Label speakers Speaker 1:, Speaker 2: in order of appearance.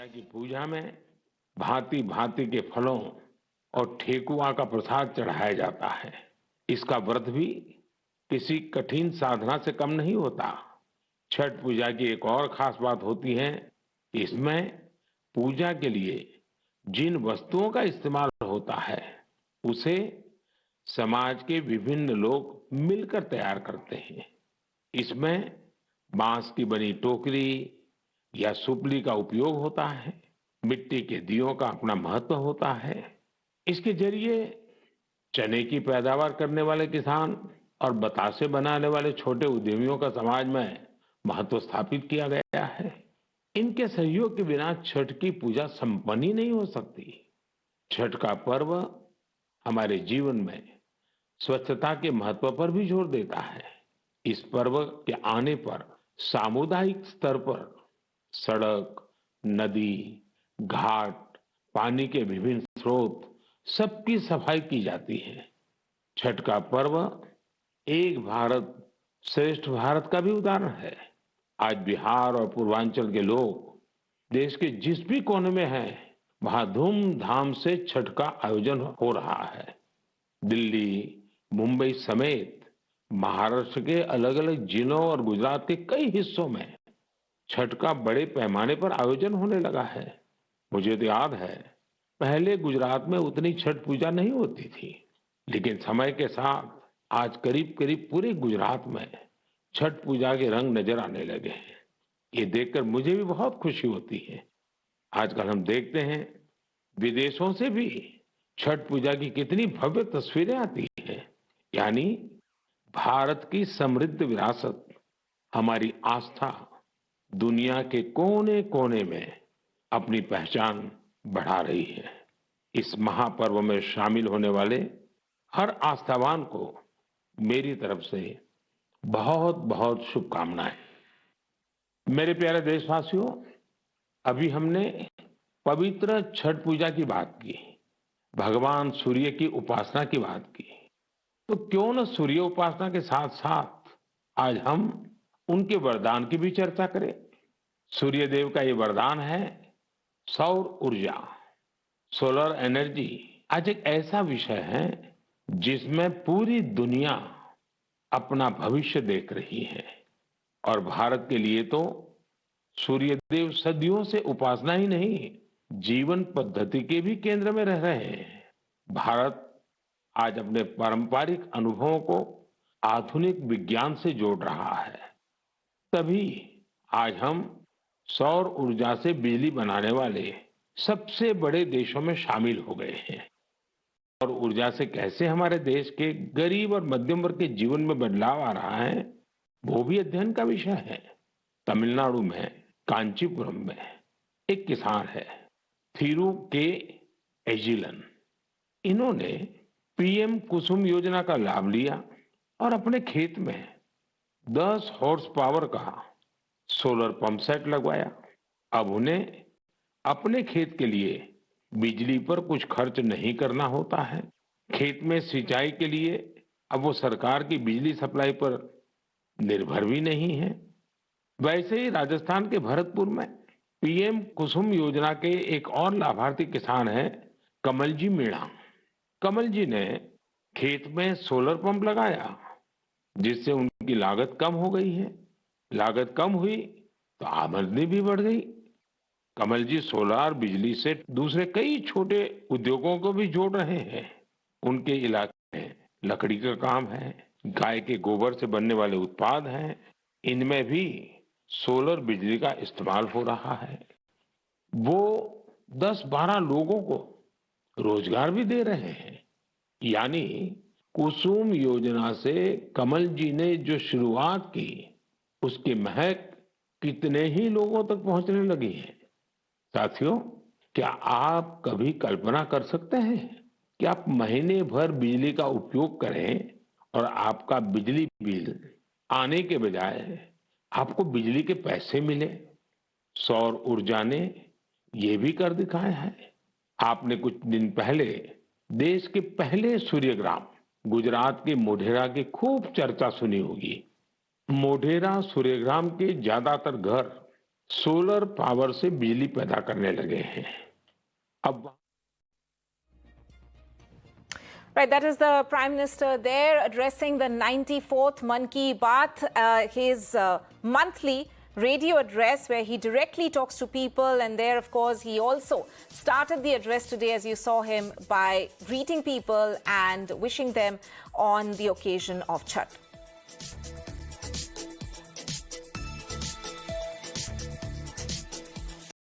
Speaker 1: मैया की पूजा में भांति भांति के फलों और ठेकुआ का प्रसाद चढ़ाया जाता है। इसका व्रत भी किसी कठिन साधना से कम नहीं होता। छठ पूजा की एक और खास बात होती है कि इसमें पूजा के लिए जिन वस्तुओं का इस्तेमाल होता है उसे समाज के विभिन्न लोग मिलकर तैयार करते हैं। इसमें बांस की बनी टोकरी या सुपली का उपयोग होता है। मिट्टी के दियों का अपना महत्व होता है। इसके जरिए चने की पैदावार करने वाले किसान और बतासे बनाने वाले छोटे उद्यमियों का समाज में महत्व स्थापित किया गया है। इनके सहयोग के बिना छठ की पूजा संपन्न ही नहीं हो सकती। छठ का पर्व हमारे जीवन में स्वच्छता के महत्व पर भी जोर देता है। इस पर्व के आने पर सामुदायिक स्तर पर सड़क, नदी, घाट, पानी के विभिन्न स्रोत सबकी सफाई की जाती है। छठ का पर्व एक भारत श्रेष्ठ भारत का भी उदाहरण है। आज बिहार और पूर्वांचल के लोग देश के जिस भी कोने में हैं, वहां धूमधाम से छठ का आयोजन हो रहा है। दिल्ली, मुंबई समेत महाराष्ट्र के अलग अलग जिलों और गुजरात के कई हिस्सों में छठ का बड़े पैमाने पर आयोजन होने लगा है। मुझे तो याद है, पहले गुजरात में उतनी छठ पूजा नहीं होती थी, लेकिन समय के साथ आज करीब करीब पूरे गुजरात में छठ पूजा के रंग नजर आने लगे हैं। ये देखकर मुझे भी बहुत खुशी होती है। आजकल हम देखते हैं विदेशों से भी छठ पूजा की कितनी भव्य तस्वीरें आती हैं। यानी भारत की समृद्ध विरासत, हमारी आस्था दुनिया के कोने कोने में अपनी पहचान बढ़ा रही है। इस महापर्व में शामिल होने वाले हर आस्थावान को मेरी तरफ से बहुत बहुत शुभकामनाएं। मेरे प्यारे देशवासियों, अभी हमने पवित्र छठ पूजा की बात की, भगवान सूर्य की उपासना की बात की। तो क्यों न सूर्य उपासना के साथ साथ आज हम उनके वरदान की भी चर्चा करें। सूर्य देव का ये वरदान है सौर ऊर्जा, सोलर एनर्जी। आज एक ऐसा विषय है जिसमें पूरी दुनिया अपना भविष्य देख रही है और भारत के लिए तो सूर्य देव सदियों से उपासना ही नहीं, जीवन पद्धति के भी केंद्र में रह रहे हैं। भारत आज अपने पारंपरिक अनुभवों को आधुनिक विज्ञान से जोड़ रहा है। तभी आज हम सौर ऊर्जा से बिजली बनाने वाले सबसे बड़े देशों में शामिल हो गए हैं। और ऊर्जा से कैसे हमारे देश के गरीब और मध्यम वर्ग के जीवन में बदलाव आ रहा है, वो भी अध्ययन का विषय है। तमिलनाडु में कांचीपुरम में एक किसान है, थिरु के एजिलन। इन्होंने पीएम कुसुम योजना का लाभ लिया और अपने खेत में 10 हॉर्स पावर का सोलर पंप सेट लगवाया। अब उन्हें अपने खेत के लिए बिजली पर कुछ खर्च नहीं करना होता है। खेत में सिंचाई के लिए अब वो सरकार की बिजली सप्लाई पर निर्भर भी नहीं है। वैसे ही राजस्थान के भरतपुर में पीएम कुसुम योजना के एक और लाभार्थी किसान हैं, कमल जी मीणा। कमल जी ने खेत में सोलर पंप लगाया, जिससे उनकी लागत कम हो गई है। लागत कम हुई तो आमदनी भी बढ़ गई। कमल जी सोलार बिजली से दूसरे कई छोटे उद्योगों को भी जोड़ रहे हैं। उनके इलाके में लकड़ी का काम है, गाय के गोबर से बनने वाले उत्पाद हैं, इनमें भी सोलर बिजली का इस्तेमाल हो रहा है। वो 10-12 लोगों को रोजगार भी दे रहे हैं। यानी कुसुम योजना से कमल जी ने जो शुरुआत की, उसकी महक कितने ही लोगों तक पहुंचने लगी है। साथियों, क्या आप कभी कल्पना कर सकते हैं कि आप महीने भर बिजली का उपयोग करें और आपका बिजली बिल आने के बजाय आपको बिजली के पैसे मिले? सौर ऊर्जा ने ये भी कर दिखाया है। आपने कुछ दिन पहले देश के पहले सूर्यग्राम गुजरात के मोढेरा की खूब चर्चा सुनी होगी। मोढेरा सूर्यग्राम के ज्यादातर घर सोलर पावर से बिजली पैदा करने लगे हैं। अब
Speaker 2: Right, that is the Prime Minister there addressing the 94th Mann Ki Baat, his monthly radio address where he directly talks to people. And there, of course, he also started the address today, as you saw him, by greeting people and wishing them on the occasion of Chhath.